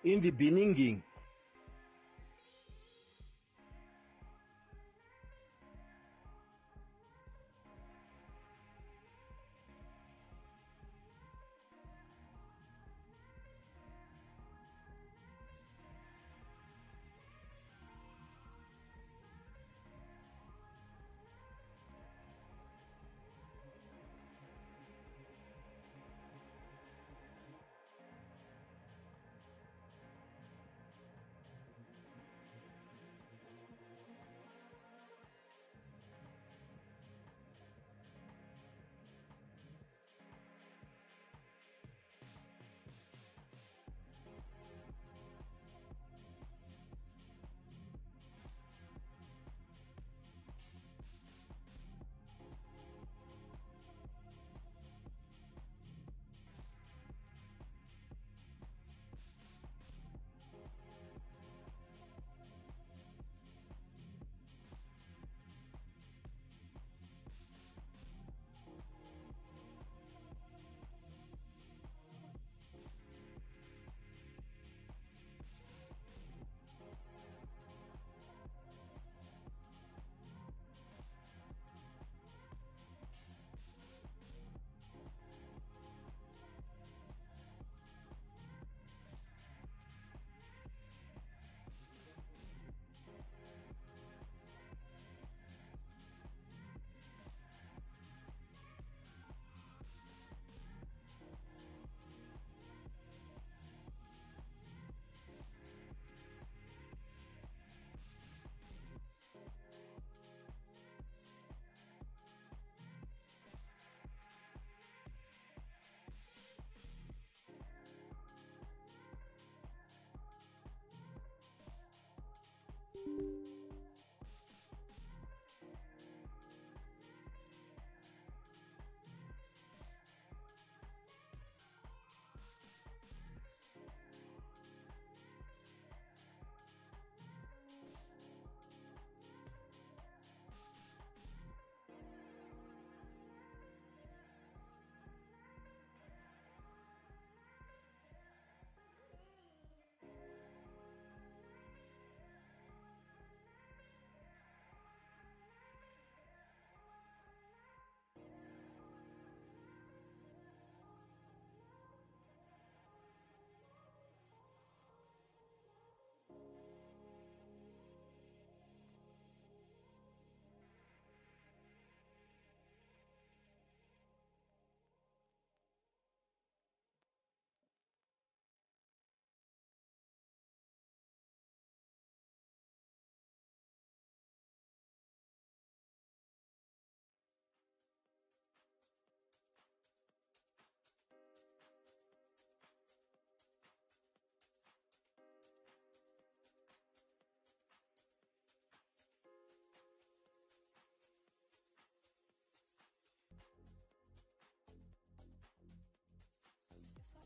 in the beginning.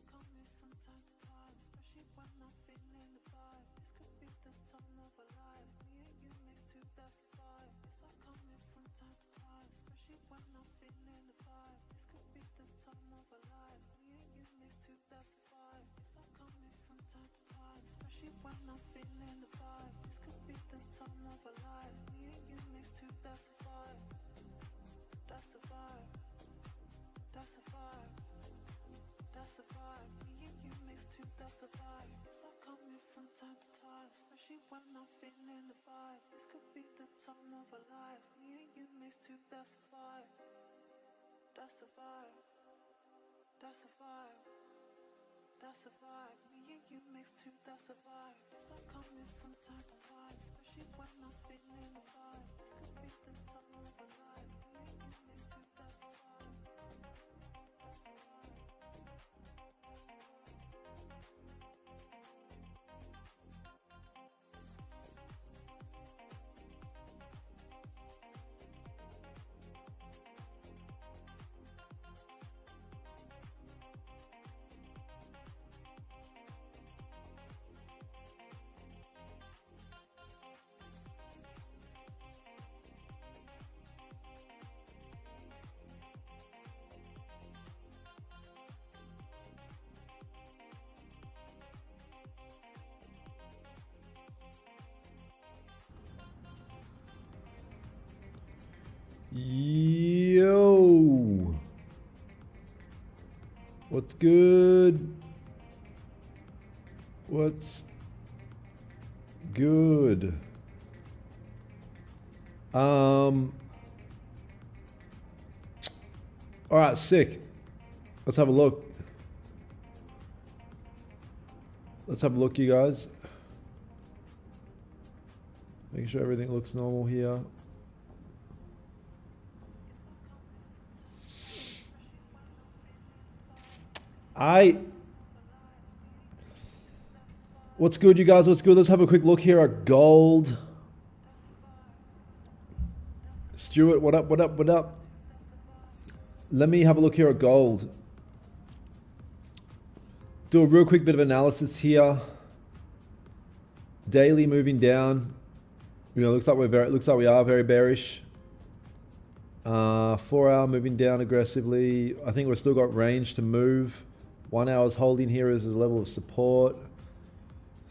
Coming from time to time, especially when I'm feeling the vibe. This could be the time of our life. Me and you makes two, that's the vibe. It's like coming from time to time, especially when I'm feeling the vibe. This could be the time of our life. Me and you makes two, that's the vibe. It's like coming from time to time, especially when I'm feeling the vibe. This could be the time of our life. Me and you makes two, that's the vibe. That's the vibe. That's the vibe. That's the vibe, me and you mixed two, that's the vibe. It's like coming from time to time, especially when I'm feeling the vibe. This could be the time of our lives. Me and you mixed two, that's the vibe. That's the vibe. That's the vibe. That's the vibe, me and you mixed two, that's the vibe. It's like coming from time to time, especially when I'm feeling the vibe. This could be the time of our lives. Me and you mixed two, that's the vibe. That's the vibe. Yo. What's good? What's good? All right, sick. Let's have a look. Let's have a look, you guys. Make sure everything looks normal here. What's good, you guys? What's good? Let's have a quick look here at gold. Stuart, what up, what up, what up? Let me have a look here at gold. Do a real quick bit of analysis here. Daily moving down. You know, looks like we are very bearish. 4 hour moving down aggressively. I think we've still got range to move. 1 hour's holding here as a level of support.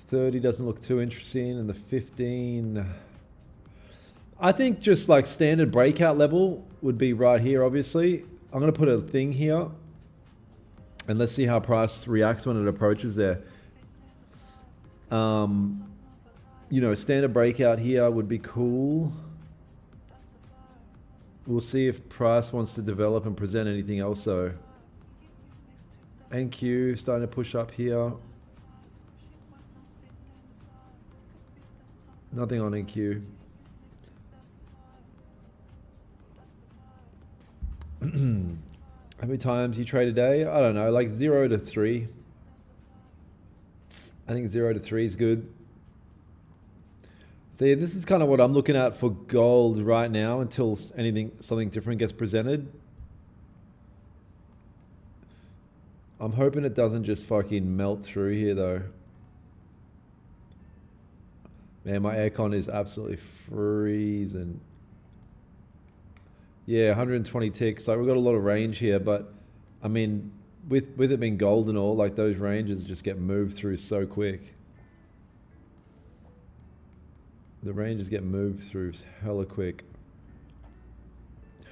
30 doesn't look too interesting, and the 15. I think just like standard breakout level would be right here, obviously. I'm going to put a thing here, and let's see how price reacts when it approaches there. You know, standard breakout here would be cool. We'll see if price wants to develop and present anything else though. NQ starting to push up here. Nothing on NQ. How many times you trade a day? I don't know, like 0 to 3. I think 0 to 3 is good. See, this is kind of what I'm looking at for gold right now until something different gets presented. I'm hoping it doesn't just fucking melt through here though. Man, my aircon is absolutely freezing. Yeah, 120 ticks. Like we've got a lot of range here, but I mean, with it being gold and all, like those ranges just get moved through so quick. The ranges get moved through hella quick.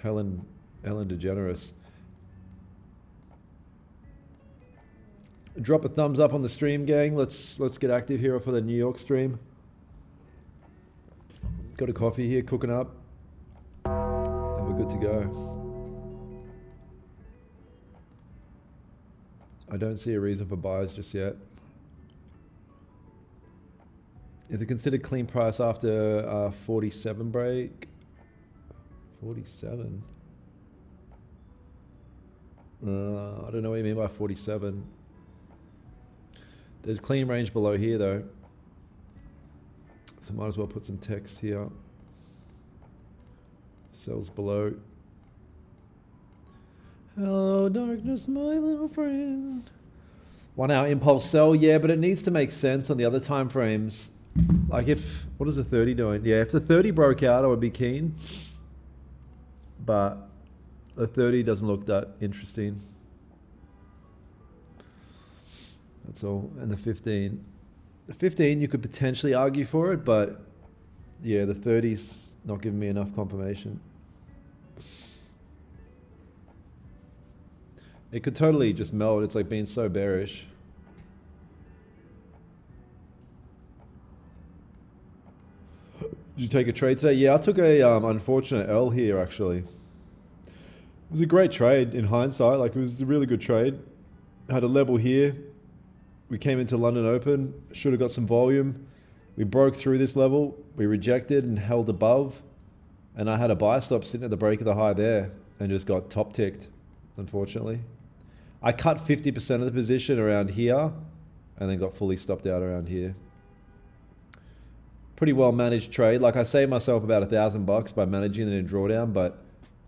Ellen DeGeneres. Drop a thumbs up on the stream, gang. Let's get active here for the New York stream. Got a coffee here cooking up, and we're good to go. I don't see a reason for buys just yet. Is it considered clean price after 47 break? 47? I don't know what you mean by 47. There's clean range below here though. So might as well put some text here. Sells below. Hello darkness, my little friend. 1 hour impulse sell, yeah, but it needs to make sense on the other time frames. Like what is the 30 doing? Yeah, if the 30 broke out, I would be keen. But the 30 doesn't look that interesting. That's all. And the 15. The 15, you could potentially argue for it, but yeah, the 30's not giving me enough confirmation. It could totally just melt. It's like being so bearish. Did you take a trade today? Yeah, I took a unfortunate L here actually. It was a great trade in hindsight. Like it was a really good trade. Had a level here. We came into London Open, should have got some volume. We broke through this level. We rejected and held above. And I had a buy stop sitting at the break of the high there and just got top ticked, unfortunately. I cut 50% of the position around here and then got fully stopped out around here. Pretty well managed trade. Like I saved myself about $1,000 by managing it in drawdown, but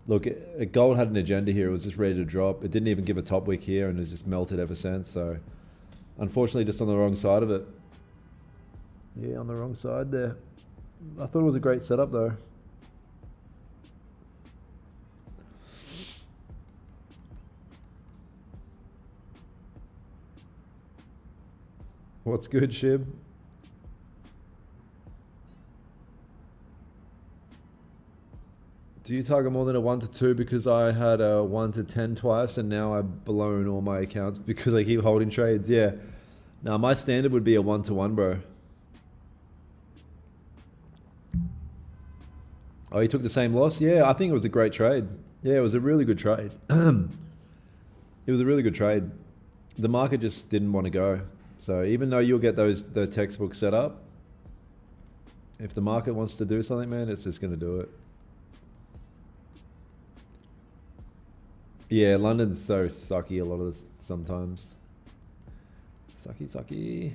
look, gold had an agenda here. It was just ready to drop. It didn't even give a top wick here and it's just melted ever since. So unfortunately, just on the wrong side of it. Yeah, on the wrong side there. I thought it was a great setup though. What's good, Shib? Do you target more than a 1 to 2 because I had a 1 to 10 twice and now I've blown all my accounts because I keep holding trades? Yeah. Now my standard would be a 1 to 1, bro. Oh, he took the same loss? Yeah, I think it was a great trade. Yeah, it was a really good trade. It was a really good trade. The market just didn't want to go. So even though you'll get the textbooks set up, if the market wants to do something, man, it's just going to do it. Yeah, London's so sucky a lot of this sometimes. Sucky, sucky.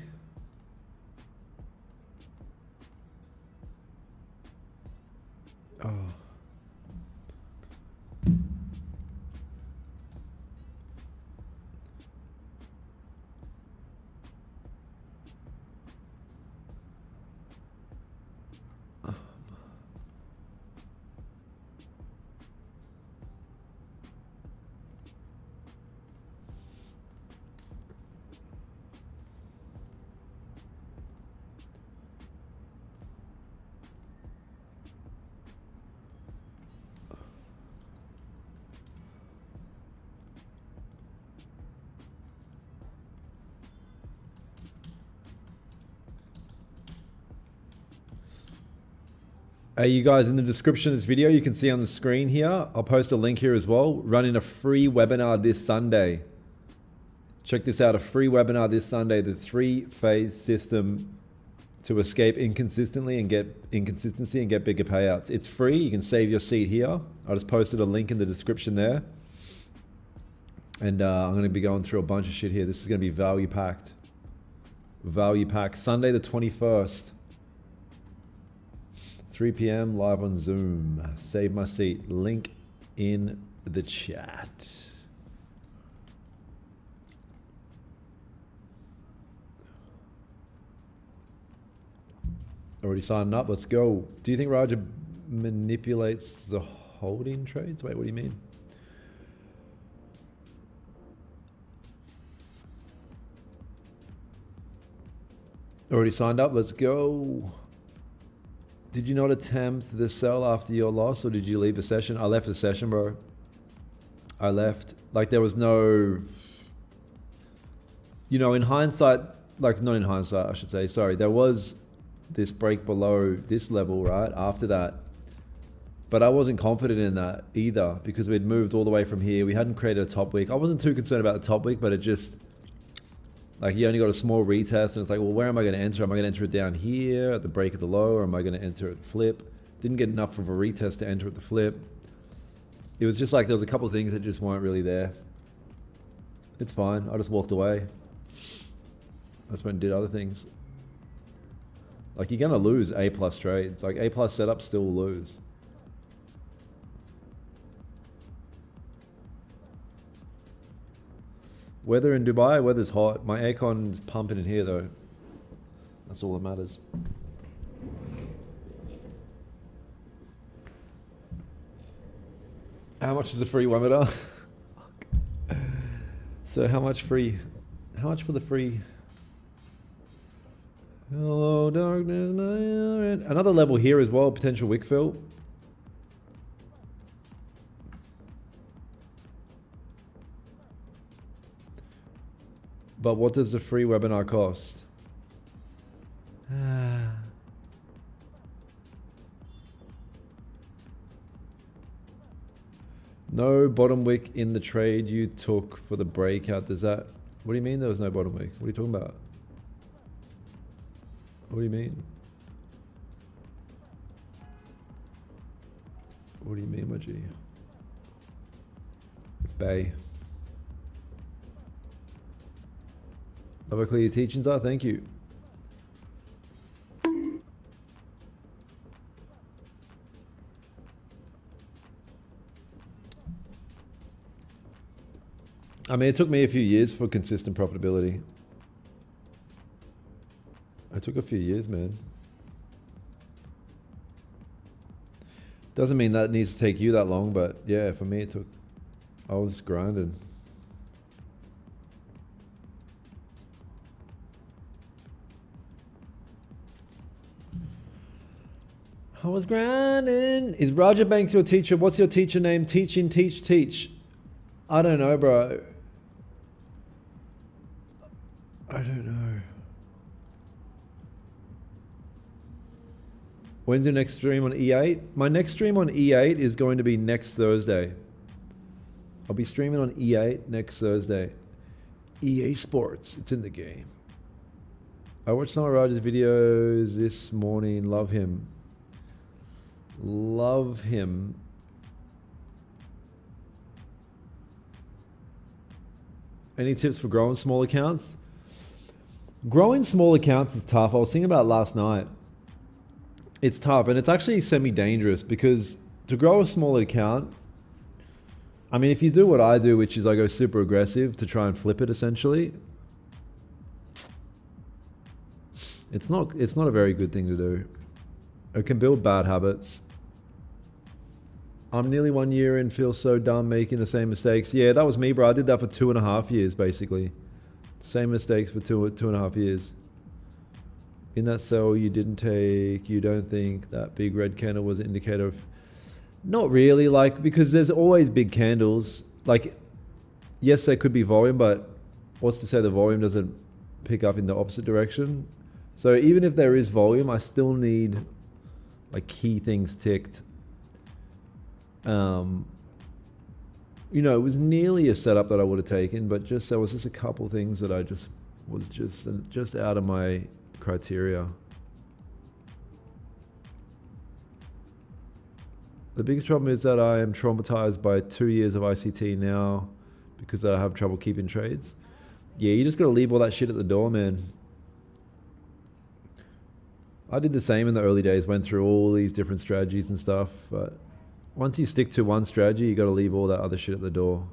Oh. Hey, you guys, in the description of this video, you can see on the screen here, I'll post a link here as well, running a free webinar this Sunday. Check this out, a free webinar this Sunday, the 3-phase system to escape inconsistency and get bigger payouts. It's free, you can save your seat here. I just posted a link in the description there. And I'm going to be going through a bunch of shit here. This is going to be value packed. Value packed, Sunday the 21st. 3 p.m. live on Zoom. Save my seat. Link in the chat. Already signed up. Let's go. Do you think Raja manipulates the holding trades? Wait, what do you mean? Already signed up. Let's go. Did you not attempt the sell after your loss, or did you leave the session? I left the session, bro. I left. Like, there was no... You know, in hindsight, like, not in hindsight, I should say, sorry. There was this break below this level, right, after that. But I wasn't confident in that either, because we'd moved all the way from here. We hadn't created a top wick. I wasn't too concerned about the top wick, but it just... Like, you only got a small retest, and it's like, well, where am I going to enter? Am I going to enter it down here at the break of the low, or am I going to enter it flip? Didn't get enough of a retest to enter at the flip. It was just like there was a couple of things that just weren't really there. It's fine. I just walked away. I just went and did other things. Like, you're going to lose A+ trades. Like, A+ setups still lose. Weather in Dubai, weather's hot. My aircon's pumping in here though. That's all that matters. How much is the free webinar? So how much for the free? Hello darkness. Another level here as well, potential wick fill. But what does the free webinar cost? No bottom wick in the trade you took for the breakout. Does that... What do you mean there was no bottom wick? What are you talking about? What do you mean? What do you mean, my G? Bay. Have I clear your teachings are? Thank you. I mean, it took me a few years for consistent profitability. It took a few years, man. Doesn't mean that needs to take you that long, but yeah, for me it took... I was grinding. was grinding. Is Roger Banks your teacher? What's your teacher name? Teaching, teach. I don't know, bro. I don't know. When's your next stream on E8? My next stream on E8 is going to be next Thursday. I'll be streaming on E8 next Thursday. EA Sports, it's in the game. I watched some of Roger's videos this morning. Love him. Love him. Any tips for growing small accounts? Growing small accounts is tough. I was thinking about it last night. It's tough, and it's actually semi-dangerous because to grow a small account, I mean, if you do what I do, which is I go super aggressive to try and flip it essentially, it's not a very good thing to do. It can build bad habits. I'm nearly 1 year and feel so dumb making the same mistakes. Yeah, that was me, bro. I did that for 2.5 years, basically. Same mistakes for 2.5 years. In that cell you didn't take, you don't think that big red candle was an indicator of... Not really, like, because there's always big candles. Like, yes, there could be volume, but what's to say the volume doesn't pick up in the opposite direction? So even if there is volume, I still need like key things ticked. You know, it was nearly a setup that I would have taken, but just there was just a couple things that I just was just out of my criteria. The biggest problem is that I am traumatized by 2 years of ICT now because I have trouble keeping trades. Yeah, you just got to leave all that shit at the door, man. I did the same in the early days, went through all these different strategies and stuff, but once you stick to one strategy, you got to leave all that other shit at the door.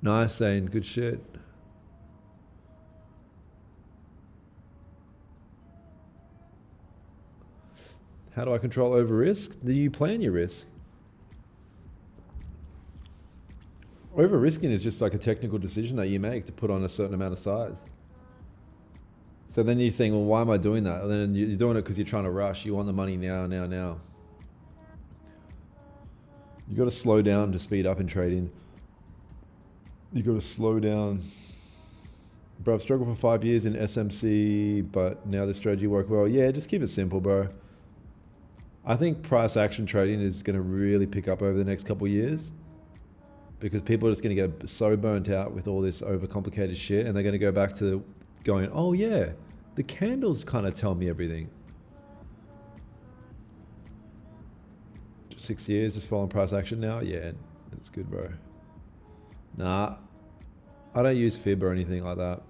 Nice, Zane. Good shit. How do I control over risk? Do you plan your risk? Over risking is just like a technical decision that you make to put on a certain amount of size. So then you're saying, well, why am I doing that? And then you're doing it because you're trying to rush. You want the money now. You got to slow down to speed up in trading. You got to slow down. Bro, I've struggled for 5 years in SMC, but now this strategy worked well. Yeah, just keep it simple, bro. I think price action trading is going to really pick up over the next couple of years because people are just going to get so burnt out with all this overcomplicated shit, and they're going to go back to going, oh yeah, the candles kind of tell me everything. 6 years just following price action now? Yeah, that's good, bro. Nah, I don't use Fib or anything like that.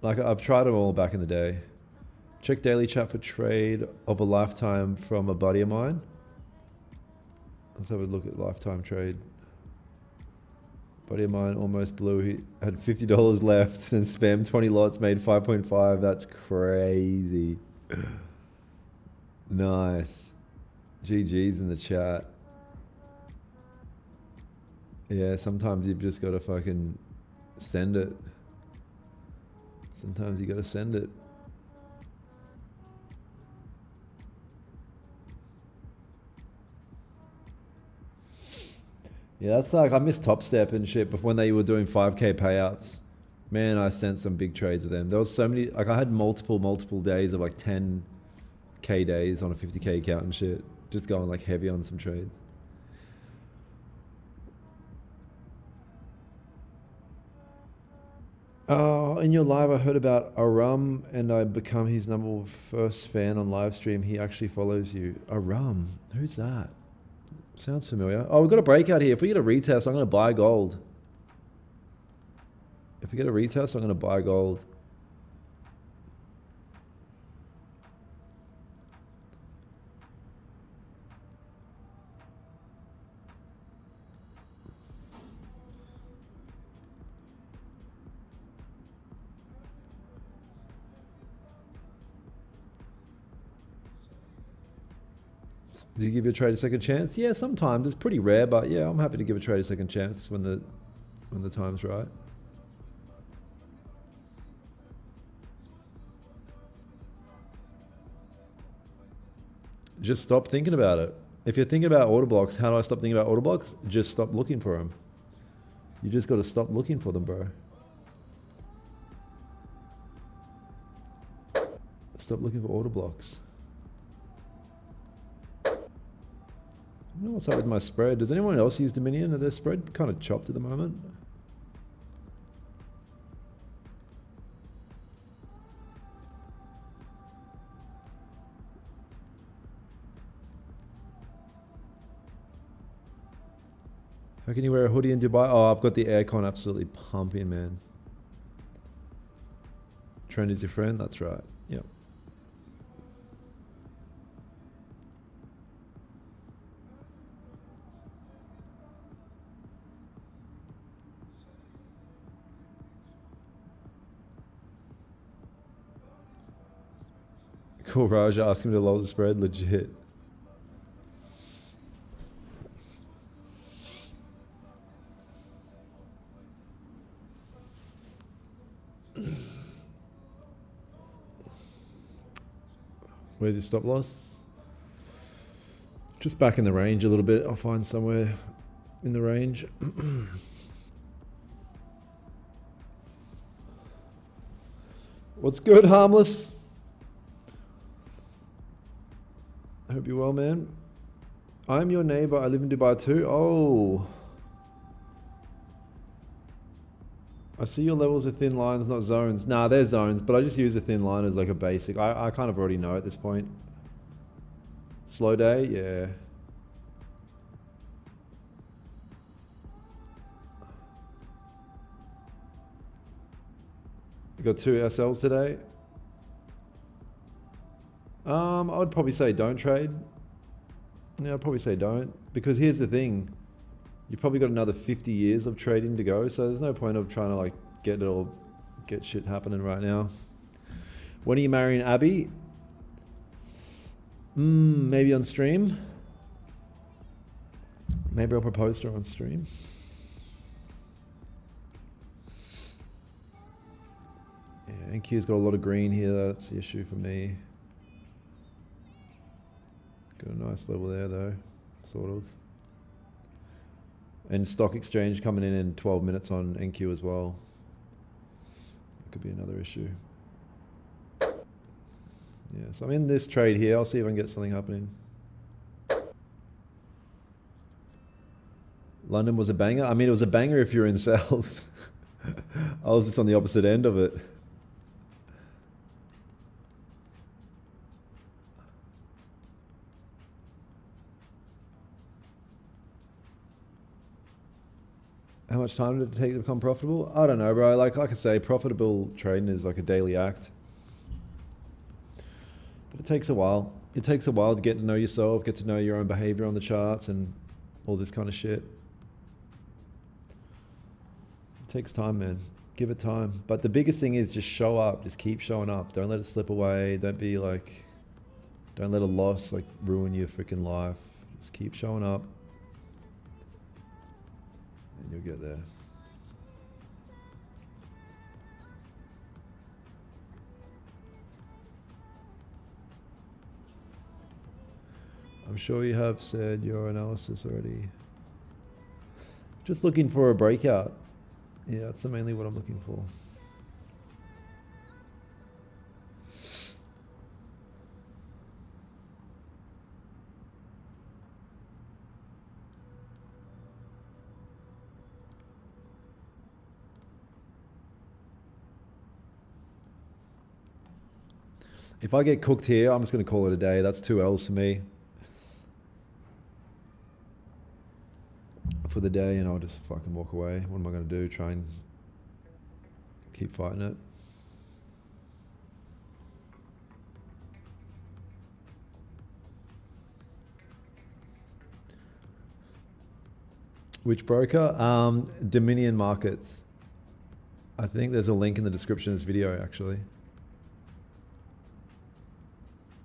Like, I've tried them all back in the day. Check daily chat for trade of a lifetime from a buddy of mine. Let's have a look at lifetime trade. Buddy of mine almost blew. He had $50 left and spammed 20 lots, made 5.5. That's crazy. Nice. GG's in the chat. Yeah, sometimes you've just got to fucking send it. Sometimes you got to send it. Yeah, that's like, I miss Top Step and shit, but when they were doing 5K payouts, man, I sent some big trades with them. There was so many, like I had multiple days of like 10K days on a 50K account and shit. Just going like heavy on some trades. Oh, in your live, I heard about Aram, and I become his #1 fan on live stream. He actually follows you. Aram, who's that? Sounds familiar. Oh, we've got a breakout here. If we get a retest, I'm going to buy gold. If we get a retest, I'm going to buy gold. Do you give your trade a second chance? Yeah, sometimes. It's pretty rare, but yeah, I'm happy to give a trade a second chance when the time's right. Just stop thinking about it. If you're thinking about order blocks, how do I stop thinking about order blocks? Just stop looking for them. You just got to stop looking for them, bro. Stop looking for order blocks. I don't know what's up with my spread. Does anyone else use Dominion? Are their spread kind of chopped at the moment? How can you wear a hoodie in Dubai? Oh, I've got the aircon absolutely pumping, man. Trend is your friend? That's right. Yep. Cool, Raj. Ask him to lower the spread. Legit. Where's your stop loss? Just back in the range a little bit. I'll find somewhere in the range. What's good, Harmless? I hope you're well, man. I'm your neighbor. I live in Dubai too. Oh. I see your levels are thin lines, not zones. Nah, they're zones, but I just use a thin line as like a basic. I kind of already know at this point. Slow day, yeah. You got 2 SLs today. I would probably say don't trade. Yeah, I'd probably say don't. Because here's the thing. You've probably got another 50 years of trading to go, so there's no point of trying to like get shit happening right now. When are you marrying Abby? Maybe on stream. Maybe I'll propose to her on stream. Yeah, NQ's got a lot of green here. That's the issue for me. Got a nice level there though, sort of. And stock exchange coming in 12 minutes on NQ as well. That could be another issue. Yeah, so I'm in this trade here. I'll see if I can get something happening. London was a banger. I mean, it was a banger if you're in sales. I was just on the opposite end of it. How much time did it take to become profitable? I don't know, bro. Like I say, profitable trading is like a daily act. But it takes a while. It takes a while to get to know yourself, get to know your own behavior on the charts and all this kind of shit. It takes time, man. Give it time. But the biggest thing is just show up. Just keep showing up. Don't let it slip away. Don't be like, don't let a loss like ruin your freaking life. Just keep showing up. And you'll get there. I'm sure you have said your analysis already. Just looking for a breakout. Yeah, that's mainly what I'm looking for. If I get cooked here, I'm just going to call it a day. That's 2 L's for me. For the day, and I'll just fucking walk away. What am I going to do? Try and keep fighting it? Which broker? Dominion Markets. I think there's a link in the description of this video, actually.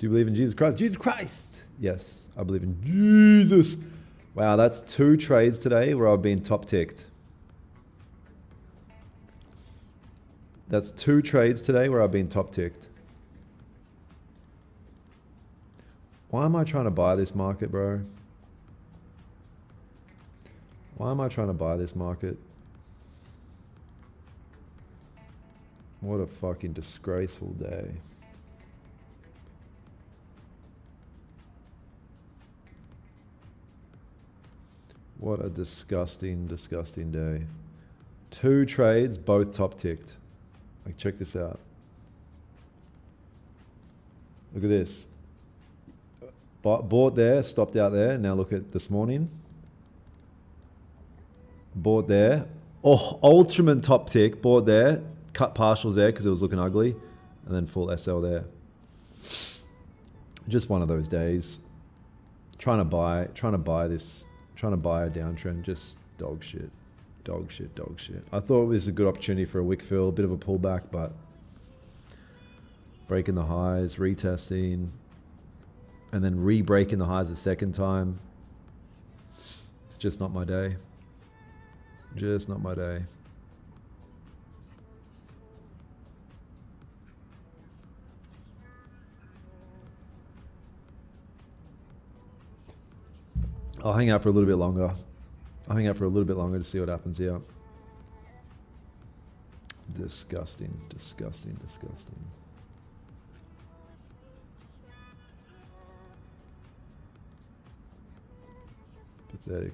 Do you believe in Jesus Christ? Jesus Christ! Yes, I believe in Jesus. Wow, that's 2 trades today where I've been top ticked. That's 2 trades today where I've been top ticked. Why am I trying to buy this market, bro? Why am I trying to buy this market? What a fucking disgraceful day. What a disgusting, disgusting day. 2 trades, both top ticked. Like, check this out. Look at this. Bought there, stopped out there. Now look at this morning. Bought there. Oh, Ultraman top tick. Bought there. Cut partials there because it was looking ugly. And then full SL there. Just one of those days. Trying to buy a downtrend. Just dog shit. Dog shit, dog shit. I thought it was a good opportunity for a wick fill. A bit of a pullback, but breaking the highs, retesting, and then re-breaking the highs a second time. It's just not my day. Just not my day. I'll hang out for a little bit longer. I'll hang out for a little bit longer to see what happens here. Disgusting, disgusting, disgusting. Pathetic.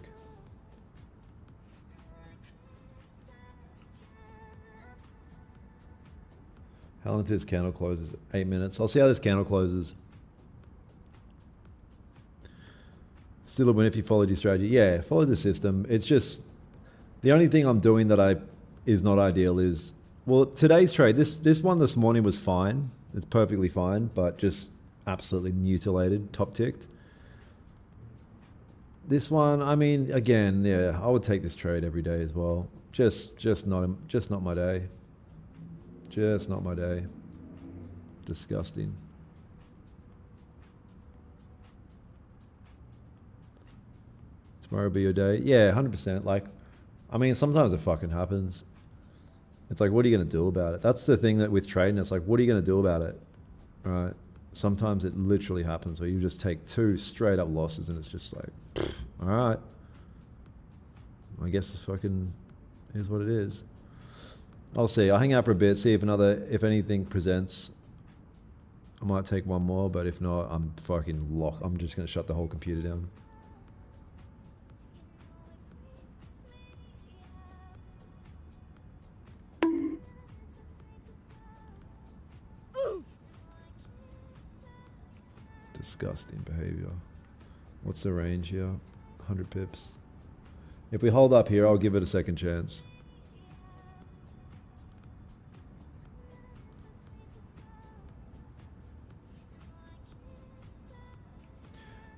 How long until this candle closes? 8 minutes. I'll see how this candle closes. Still a win if you followed your strategy. Yeah, follow the system. It's just the only thing I'm doing that is not ideal is, well, today's trade, this one this morning was fine. It's perfectly fine, but just absolutely mutilated, top ticked. This one, I mean, again, yeah, I would take this trade every day as well. Just not my day. Just not my day. Disgusting. Tomorrow will be your day. Yeah, 100%. Like, I mean, sometimes it fucking happens. It's like, what are you going to do about it? That's the thing that with trading, it's like, what are you going to do about it? Right? Sometimes it literally happens where you just take 2 straight up losses and it's just like, pfft, all right. I guess it's fucking is what it is. I'll see. I'll hang out for a bit, see if anything presents. I might take one more, but if not, I'm fucking locked. I'm just going to shut the whole computer down. Disgusting behavior. What's the range here? 100 pips. If we hold up here, I'll give it a second chance.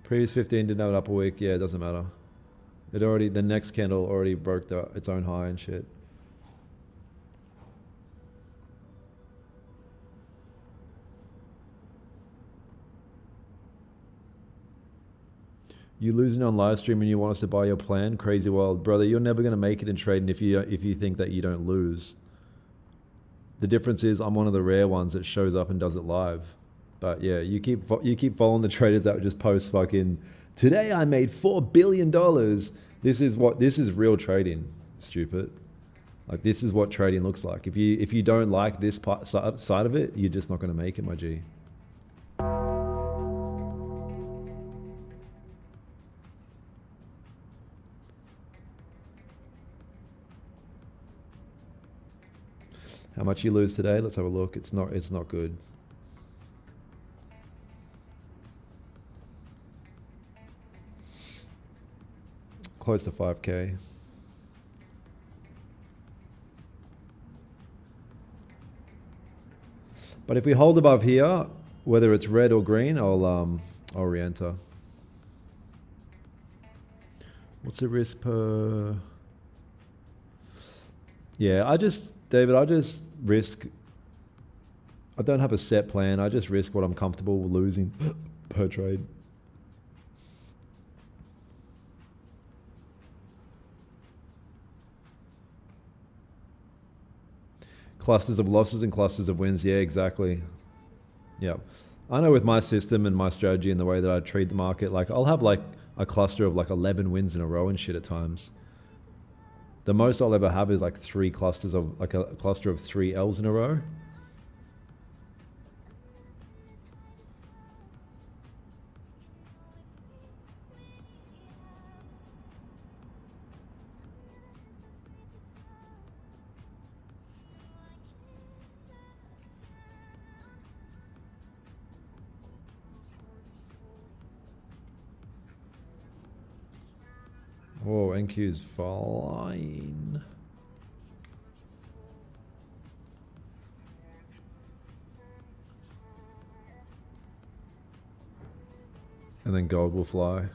Previous 15 didn't have an upper wick. Yeah, it doesn't matter. The next candle already broke its own high and shit. You losing on live stream and you want us to buy your plan? Crazy world. Brother, you're never going to make it in trading if you think that you don't lose. The difference is I'm one of the rare ones that shows up and does it live. But yeah, you keep following the traders that would just post fucking, today I made $4 billion. This is real trading, stupid. Like, this is what trading looks like. If you don't like this side of it, you're just not going to make it, my G. How much you lose today? Let's have a look. It's not good. Close to 5K. But if we hold above here, whether it's red or green, I'll re-enter. What's the risk per? Yeah, David, I just risk I don't have a set plan. I just risk what I'm comfortable losing per trade. Clusters of losses and clusters of wins. Yeah, exactly. Yeah. I know with my system and my strategy and the way that I treat the market, like I'll have like a cluster of like 11 wins in a row and shit at times. The most I'll ever have is like 3 clusters of like a cluster of 3 L's in a row. Whoa, NQ's fine. And then gold will fly.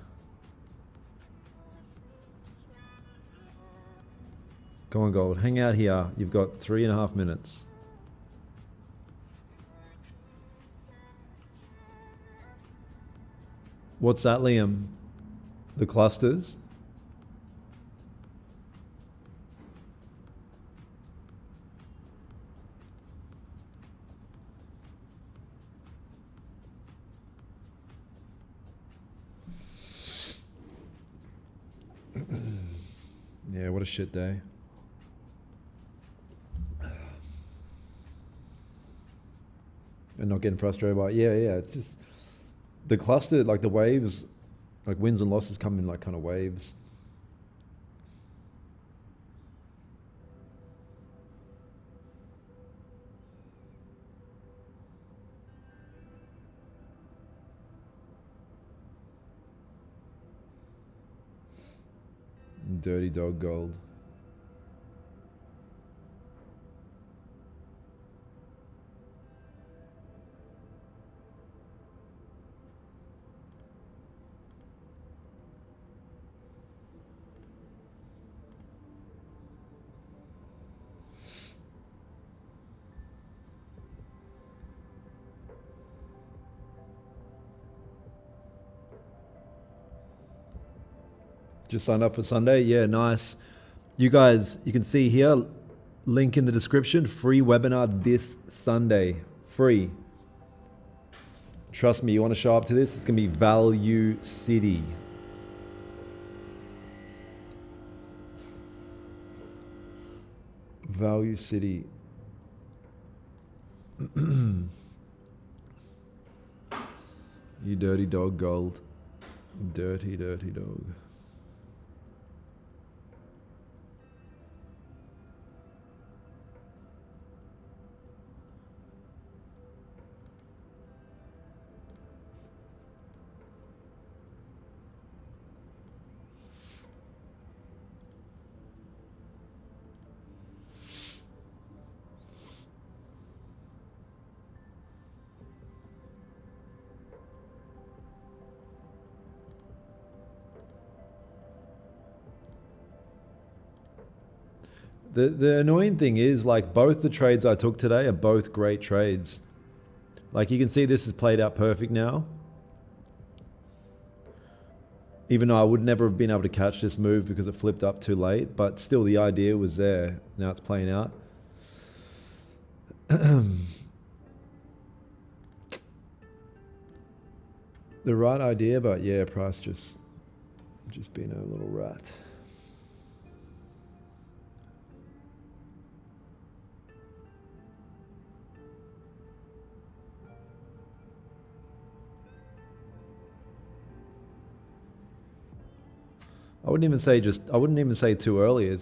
Go on, gold. Hang out here. You've got 3.5 minutes. What's that, Liam? The clusters? Yeah, what a shit day. And not getting frustrated by it. Yeah, it's just the cluster, like the waves, like wins and losses come in like kind of waves. Dirty dog gold. Just signed up for Sunday. Yeah, nice. You guys, you can see here, link in the description, free webinar this Sunday. Free. Trust me, you want to show up to this? It's going to be Value City. Value City. You dirty dog, gold. Dirty, dirty dog. The annoying thing is, like, both the trades I took today are both great trades. Like, you can see this is played out perfect now. Even though I would never have been able to catch this move because it flipped up too late, but still the idea was there. Now it's playing out. The right idea, but yeah, price just being a little rat. I wouldn't even say too early. It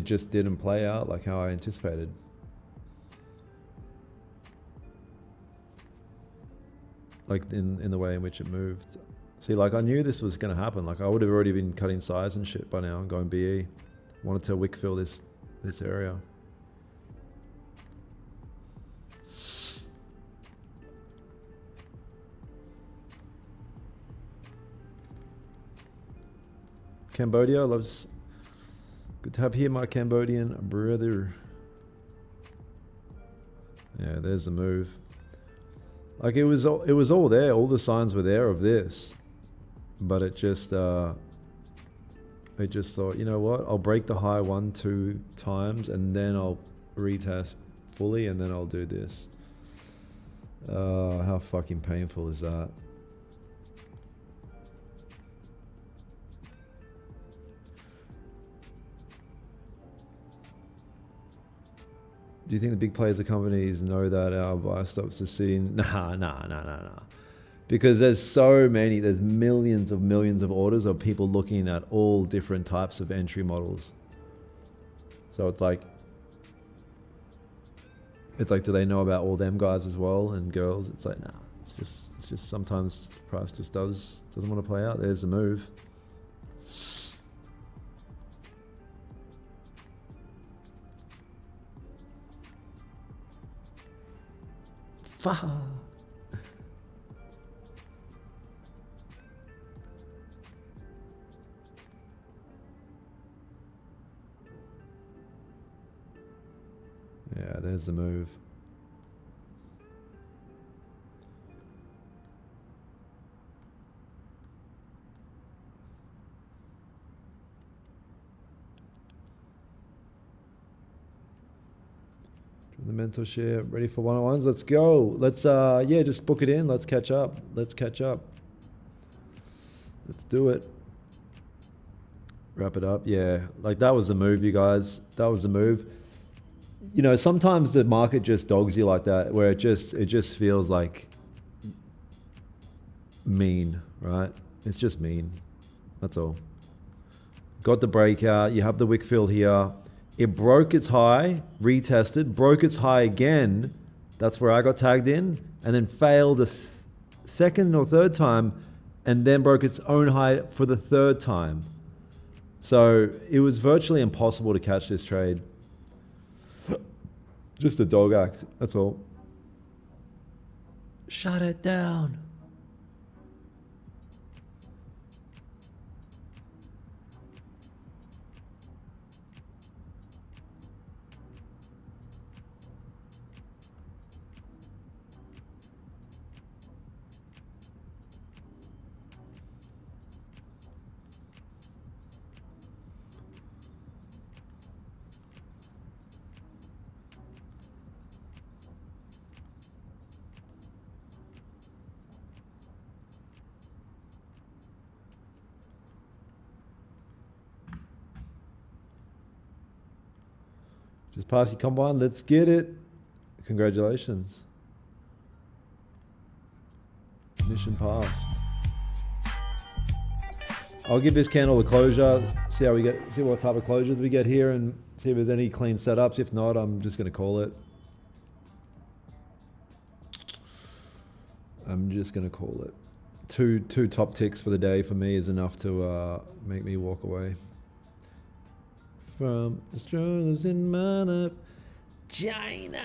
just didn't play out like how I anticipated. Like in the way in which it moved. See, like I knew this was going to happen. Like I would have already been cutting size and shit by now and going BE. Wanted to wick fill this area. Cambodia loves. Good to have here my Cambodian brother. Yeah, there's the move. Like it was all there. All the signs were there of this, but it just thought, you know what? I'll break the high 1-2 times, and then I'll retest fully, and then I'll do this. How fucking painful is that? Do you think the big players, the companies know that our buy stops are sitting? Nah. Because there's millions of orders of people looking at all different types of entry models. So it's like, do they know about all them guys as well and girls? It's like, nah. It's just sometimes price just doesn't want to play out. There's the move. Fuck. Yeah, there's the move. The mentorship, ready for one-on-ones. Let's go. Let's yeah, just book it in. Let's catch up. Let's do it. Wrap it up. Yeah, like that was the move, you guys. That was the move. You know, sometimes the market just dogs you like that, where it just feels like mean, right? It's just mean. That's all. Got the breakout. You have the wick fill here. It broke its high, retested, broke its high again. That's where I got tagged in, and then failed a second or third time, and then broke its own high for the third time. So it was virtually impossible to catch this trade. Just a dog act, that's all. Shut it down. Just pass your combine. Let's get it. Congratulations. Mission passed. I'll give this candle a closure. See how we get. See what type of closures we get here, and see if there's any clean setups. If not, I'm just going to call it. I'm just going to call it. Two top ticks for the day for me is enough to make me walk away. From the struggles in my China.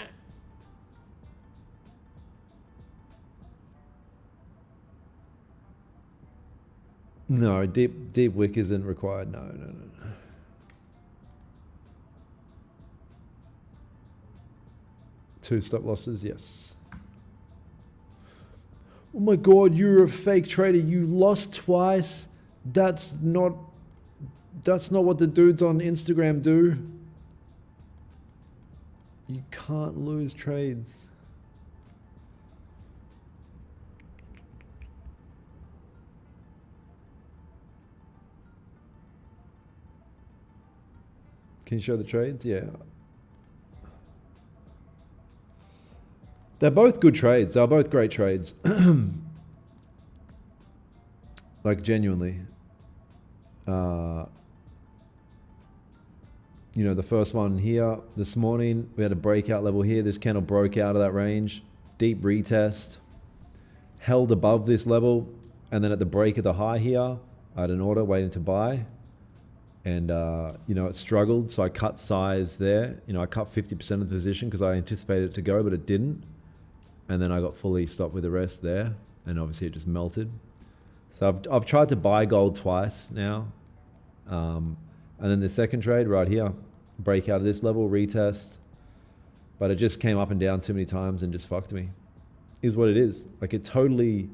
No, deep wick isn't required. No. Two stop losses, yes. Oh my God, you're a fake trader. You lost twice. That's not what the dudes on Instagram do. You can't lose trades. Can you show the trades? Yeah. They're both good trades. They're both great trades. Like genuinely. You know, the first one here this morning, we had a breakout level here. This candle broke out of that range. Deep retest. Held above this level. And then at the break of the high here, I had an order waiting to buy. And, you know, it struggled. So I cut size there. You know, I cut 50% of the position because I anticipated it to go, but it didn't. And then I got fully stopped with the rest there. And obviously it just melted. So I've tried to buy gold twice now. And then the second trade right here, break out of this level, retest. but it just came up and down too many times and just fucked me. Is what it is. Like it totally,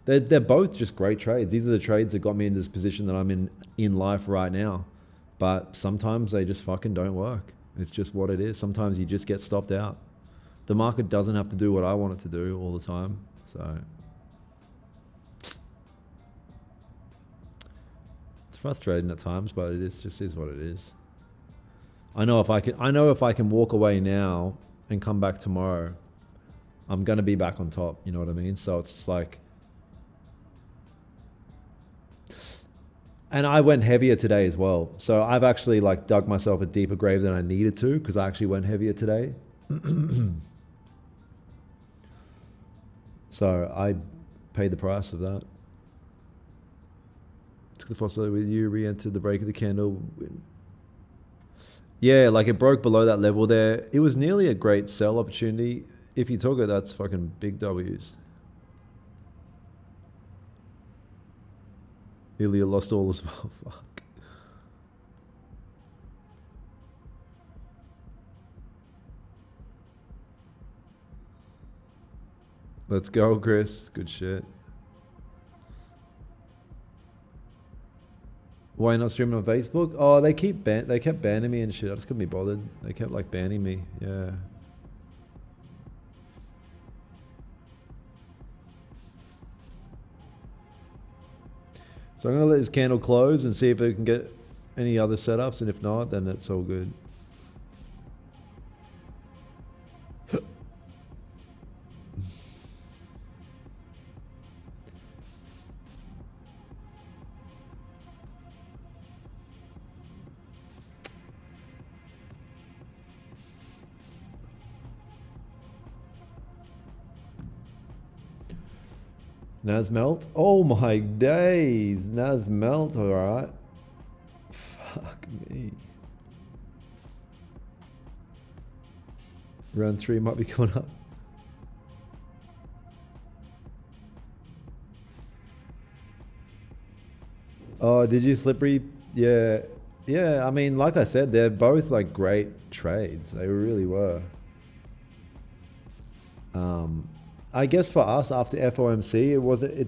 they're both just great trades. These are the trades that got me into this position that I'm in life right now. But sometimes they just fucking don't work. It's just what it is. Sometimes you just get stopped out. The market doesn't have to do what I want it to do all the time. So it's frustrating at times, but it just is what it is. I know if I can walk away now and come back tomorrow, I'm gonna be back on top. You know what I mean? So it's just like, and I went heavier today as well. So I've actually like dug myself a deeper grave than I needed to because I actually went heavier today. So I paid the price of that. Took the possibility with you, re-entered the break of the candle. Yeah, like it broke below that level there. It was nearly a great sell opportunity. If you took it, that's fucking big W's. Ilya lost all as well. Fuck. Let's go, Chris. Good shit. Why not streaming on Facebook? Oh, they kept banning me and shit. I just couldn't be bothered. They kept like banning me. Yeah. So I'm gonna let this candle close and see if it can get any other setups, and if not, then it's all good. Nas melt? Oh my days. Nas melt, alright. Fuck me. Round 3 might be coming up. Oh, did you slippery? Yeah. Yeah, I mean, like I said, they're both like great trades. They really were. I guess for us after FOMC, it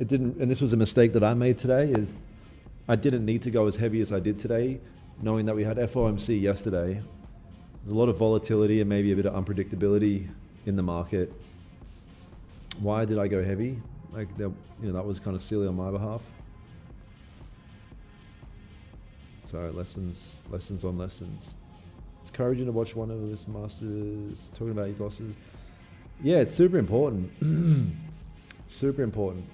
didn't, and this was a mistake that I made today, is I didn't need to go as heavy as I did today, knowing that we had FOMC yesterday. There's a lot of volatility and maybe a bit of unpredictability in the market. Why did I go heavy? Like, that was kind of silly on my behalf. So lessons on lessons. It's encouraging to watch one of his masters talking about his losses. Yeah, it's super important. Super important.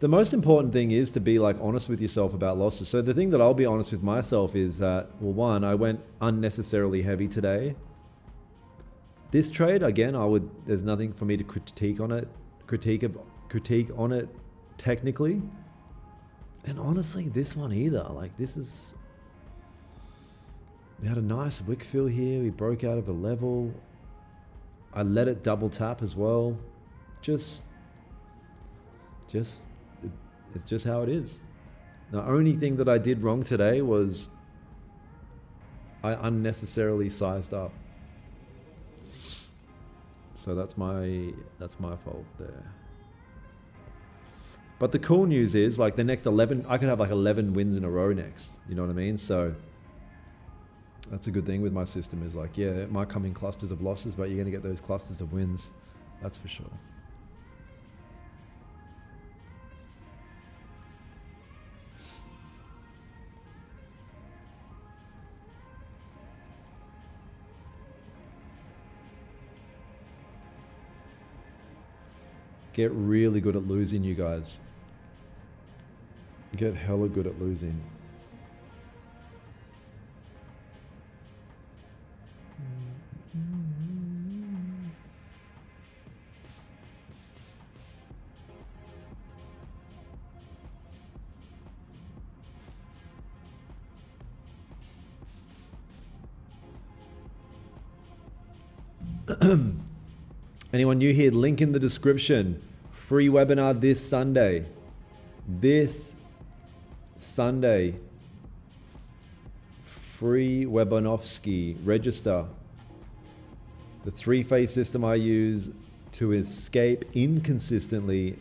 The most important thing is to be like honest with yourself about losses. So the thing that I'll be honest with myself is that, well, one, I went unnecessarily heavy today. This trade, again, there's nothing for me to critique on it technically. And honestly, this one either. Like we had a nice wick fill here. We broke out of a level. I let it double tap as well. It's just how it is. The only thing that I did wrong today was I unnecessarily sized up. So that's my fault there. But the cool news is, like, the next 11, I could have like 11 wins in a row next. You know what I mean? So that's a good thing with my system, is like, yeah, it might come in clusters of losses, but you're going to get those clusters of wins. That's for sure. Get really good at losing, you guys. Get hella good at losing. Anyone new here, link in the description. Free webinar this Sunday. This Sunday. Free Webanovsky. Register. The three-phase system I use to escape inconsistency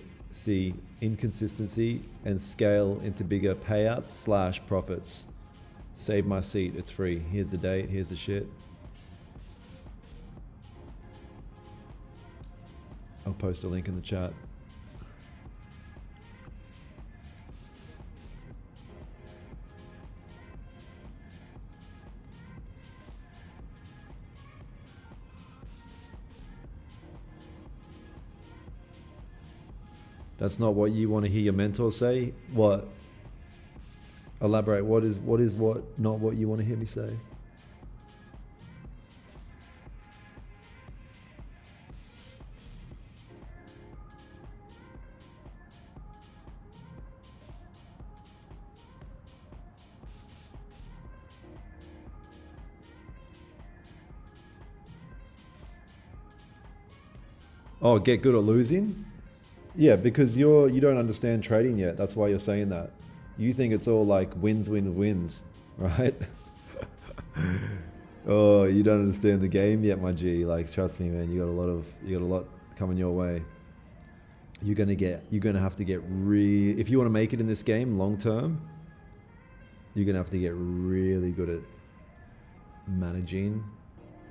and scale into bigger payouts slash profits. Save my seat, it's free. Here's the date, here's the shit. I'll post a link in the chat. That's not what you want to hear your mentor say? What? Elaborate. What is not what you want to hear me say? Oh, get good at losing? Yeah, because you don't understand trading yet. That's why you're saying that. You think it's all like wins, right? Oh, you don't understand the game yet, my G. Like, trust me, man. You got a lot coming your way. You're gonna have to get if you want to make it in this game long term, you're gonna have to get really good at managing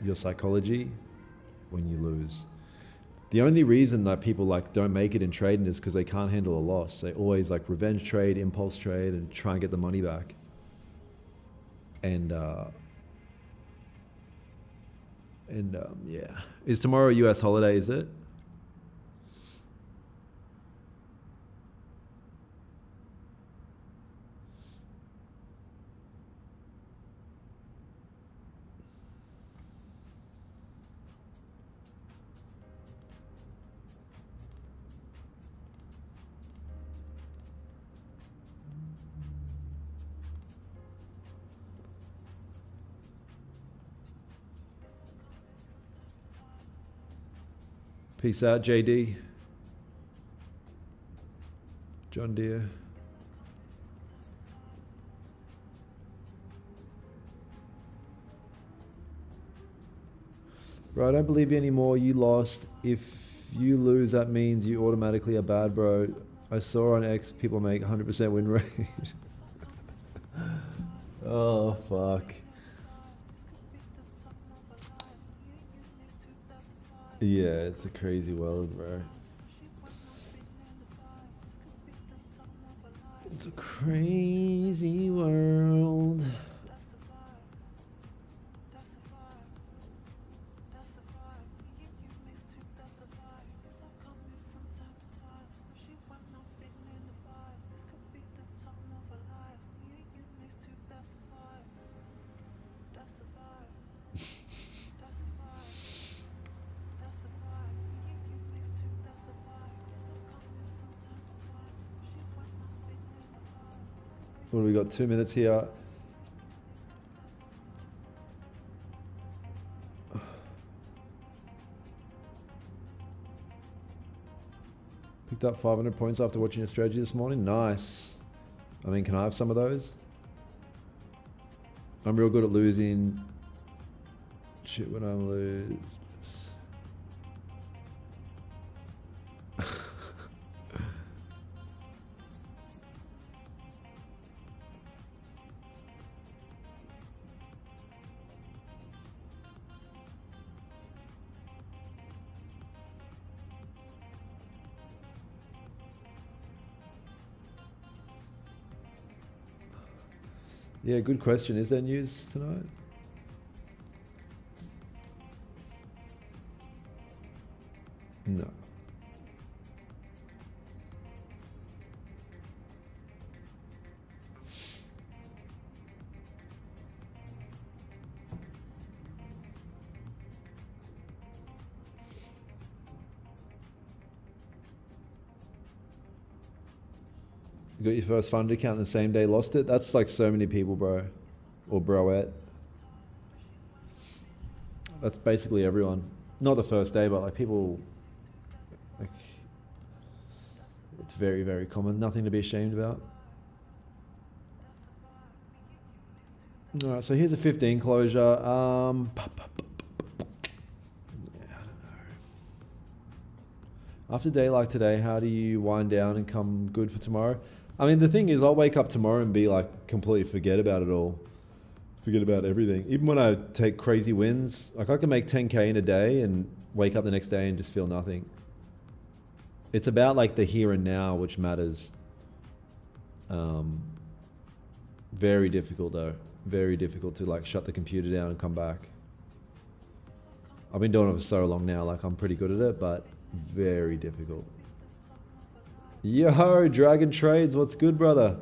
your psychology when you lose. The only reason that people like don't make it in trading is because they can't handle a loss. They always like revenge trade, impulse trade, and try and get the money back. And yeah, is tomorrow a US holiday? Is it? Peace out, JD. John Deere. Bro, I don't believe you anymore. You lost. If you lose, that means you automatically are bad, bro. I saw on X people make 100% win rate. Oh, fuck. Yeah, it's a crazy world, bro. It's a crazy world. What do we got? 2 minutes here. Picked up 500 points after watching your strategy this morning. Nice. I mean, can I have some of those? I'm real good at losing. Shit when I lose. Yeah, good question. Is there news tonight? No. You got your first fund account the same day, lost it? That's like so many people, bro. Or broette. That's basically everyone. Not the first day, but like people, like, it's very, very common. Nothing to be ashamed about. All right, so here's a 15 closure. After a day like today, how do you wind down and come good for tomorrow? I mean, the thing is, I'll wake up tomorrow and be like, completely forget about it all. Forget about everything. Even when I take crazy wins, like I can make 10K in a day and wake up the next day and just feel nothing. It's about like the here and now, which matters. Very difficult though. Very difficult to like shut the computer down and come back. I've been doing it for so long now, like I'm pretty good at it, but very difficult. Yo, Dragon Trades, what's good, brother?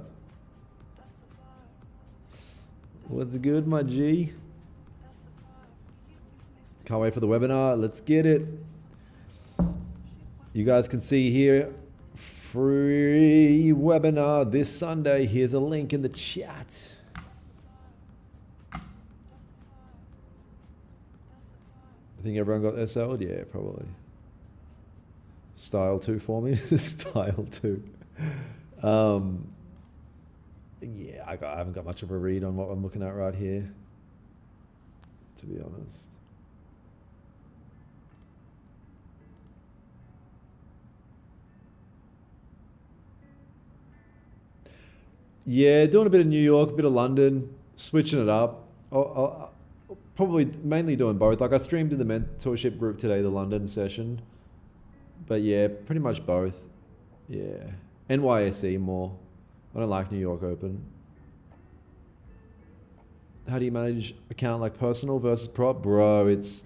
What's good, my G? Can't wait for the webinar. Let's get it. You guys can see here, free webinar this Sunday. Here's a link in the chat. I think everyone got SL'd? Yeah, probably. Style 2 for me. Style 2. Yeah, I haven't got much of a read on what I'm looking at right here, to be honest. Yeah, doing a bit of New York, a bit of London, switching it up. I'll probably mainly doing both. Like I streamed in the mentorship group today, the London session. But yeah, pretty much both. Yeah. NYSE more. I don't like New York Open. How do you manage account like personal versus prop? Bro, it's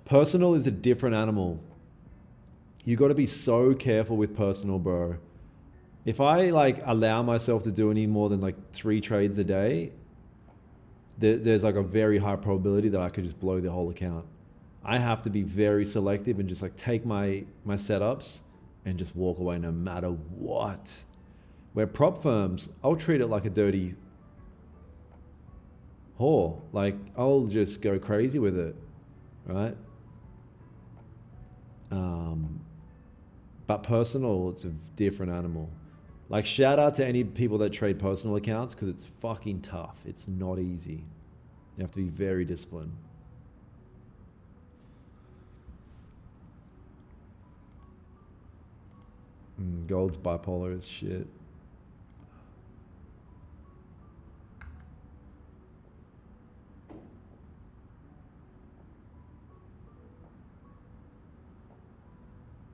personal is a different animal. You got to be so careful with personal, bro. If I like allow myself to do any more than like 3 trades a day, there's like a very high probability that I could just blow the whole account. I have to be very selective and just like take my setups and just walk away no matter what. Where prop firms, I'll treat it like a dirty whore. Like I'll just go crazy with it, right? But personal, it's a different animal. Like shout out to any people that trade personal accounts because it's fucking tough. It's not easy. You have to be very disciplined. Gold's bipolar as shit.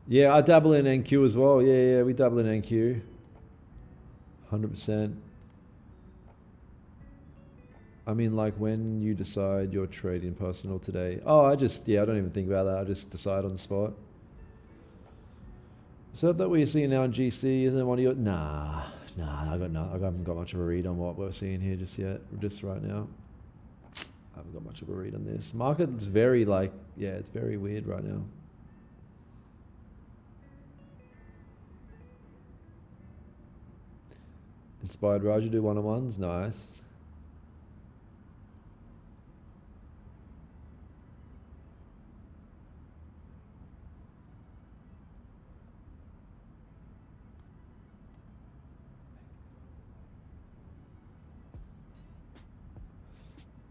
Yeah, I dabble in NQ as well. Yeah, we dabble in NQ. 100%. I mean, like when you decide you're trading personal today. Oh, I don't even think about that. I just decide on the spot. So that we're seeing now in GC, isn't one of your... Nah, I haven't got much of a read on what we're seeing here just yet, just right now. I haven't got much of a read on this. Market is very like, yeah, it's very weird right now. Inspired Raja do one-on-ones, nice.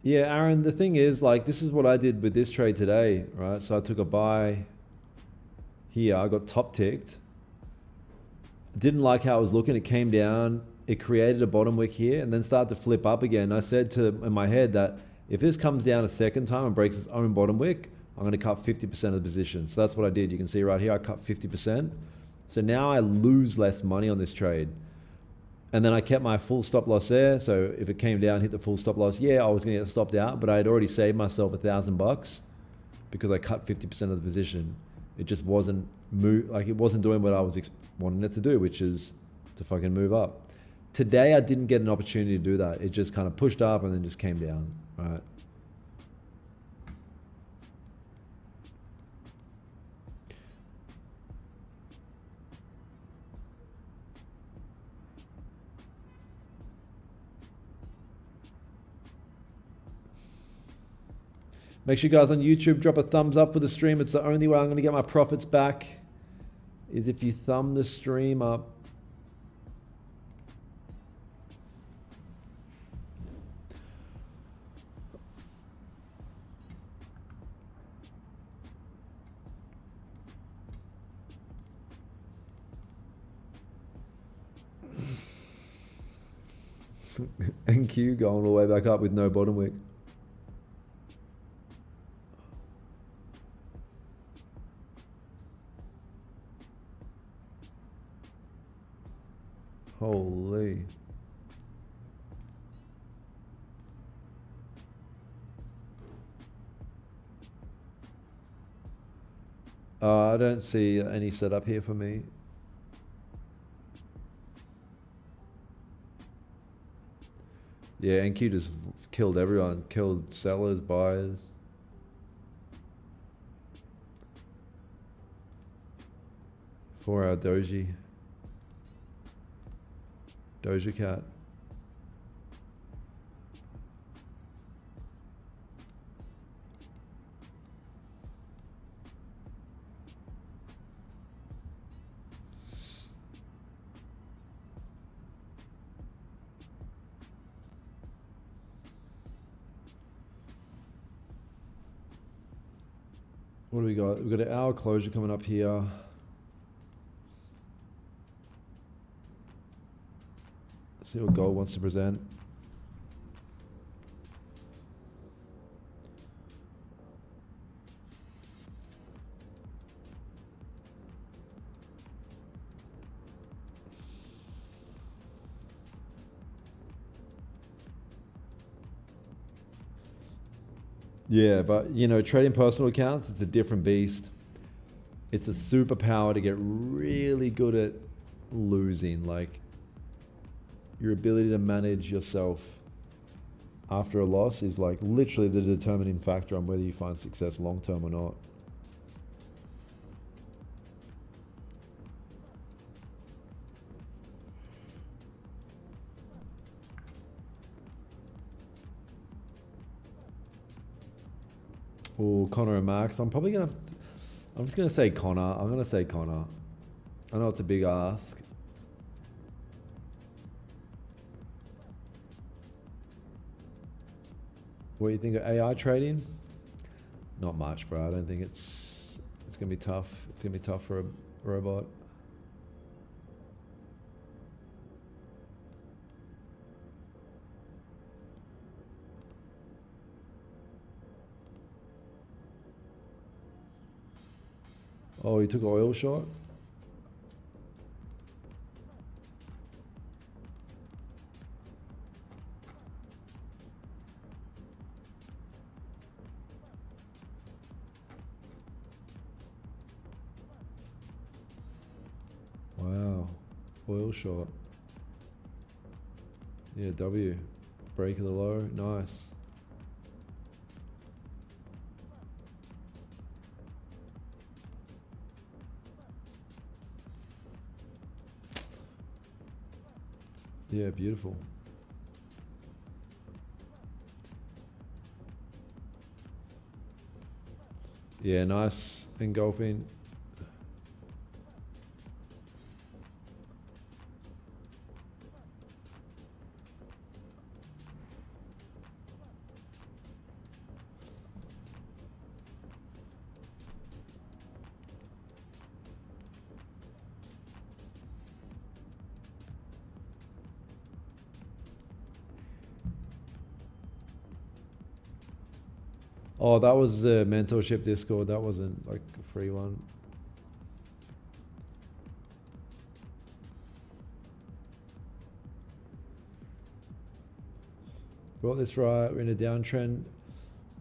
Yeah, Aaron, the thing is, like, this is what I did with this trade today, right? So I took a buy here, I got top ticked. Didn't like how it was looking, it came down, it created a bottom wick here and then started to flip up again. I said in my head that if this comes down a second time and breaks its own bottom wick, I'm gonna cut 50% of the position. So that's what I did. You can see right here, I cut 50%. So now I lose less money on this trade. And then I kept my full stop loss there. So if it came down, hit the full stop loss, yeah, I was gonna get stopped out, but I had already saved myself $1,000 because I cut 50% of the position. It just wasn't it wasn't doing what I was wanting it to do, which is to fucking move up. Today, I didn't get an opportunity to do that. It just kind of pushed up and then just came down, right? Make sure you guys on YouTube drop a thumbs up for the stream. It's the only way I'm going to get my profits back is if you thumb the stream up. NQ going all the way back up with no bottom wick. Holy. I don't see any setup here for me. Yeah, NQ just killed everyone. Killed sellers, buyers. Four-hour Doji. Doja Cat. What do we got? We've got an hour closure coming up here. See what gold wants to present. Yeah, but you know, trading personal accounts, it's a different beast. It's a superpower to get really good at losing. Like, your ability to manage yourself after a loss is like literally the determining factor on whether you find success long term or not. Oh, Connor and Max. I'm just gonna say Connor. I'm gonna say Connor. I know it's a big ask. What do you think of AI trading? Not much, bro. I don't think it's gonna be tough. It's gonna be tough for a robot. Oh, he took oil short? Wow. Oil short. Yeah, W. Break of the low. Nice. Yeah, beautiful. Yeah, nice engulfing. Oh, that was the mentorship Discord. That wasn't like a free one. Got this right. We're in a downtrend.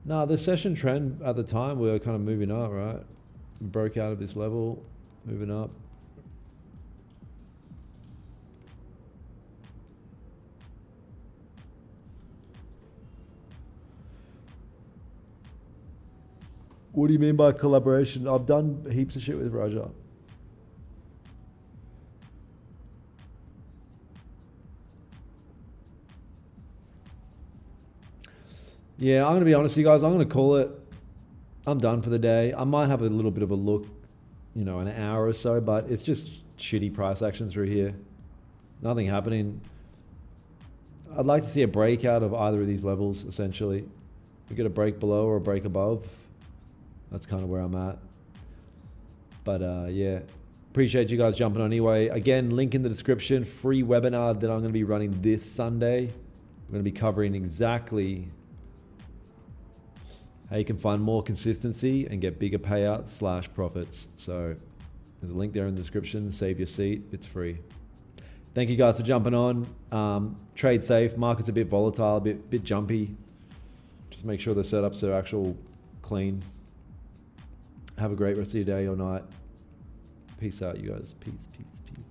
Nah, the session trend at the time, we were kind of moving up, right? We broke out of this level, moving up. What do you mean by collaboration? I've done heaps of shit with Raja. Yeah, I'm gonna be honest with you guys. I'm gonna call it. I'm done for the day. I might have a little bit of a look, you know, an hour or so, but it's just shitty price action through here. Nothing happening. I'd like to see a breakout of either of these levels, essentially. We get a break below or a break above. That's kind of where I'm at. But yeah, appreciate you guys jumping on anyway. Again, link in the description. Free webinar that I'm going to be running this Sunday. going to be covering exactly how you can find more consistency and get bigger payouts / profits. So there's a link there in the description. Save your seat. It's free. Thank you guys for jumping on. Trade safe. Market's a bit volatile, a bit jumpy. Just make sure the setups are actual clean. Have a great rest of your day or night. Peace out, you guys. Peace, peace, peace.